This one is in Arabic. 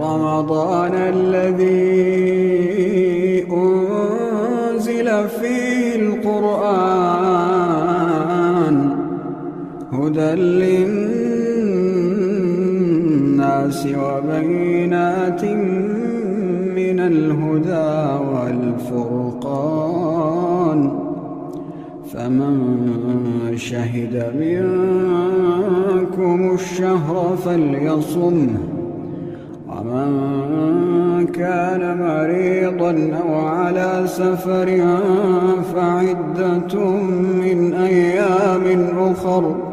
رمضان الذي أنزل فيه القرآن هدى للناس وبينات من الهدى والفرقان فمن شهد منكم الشهر فليصمه ومن كان مريضا أو على سفر فعدة من أيام أخر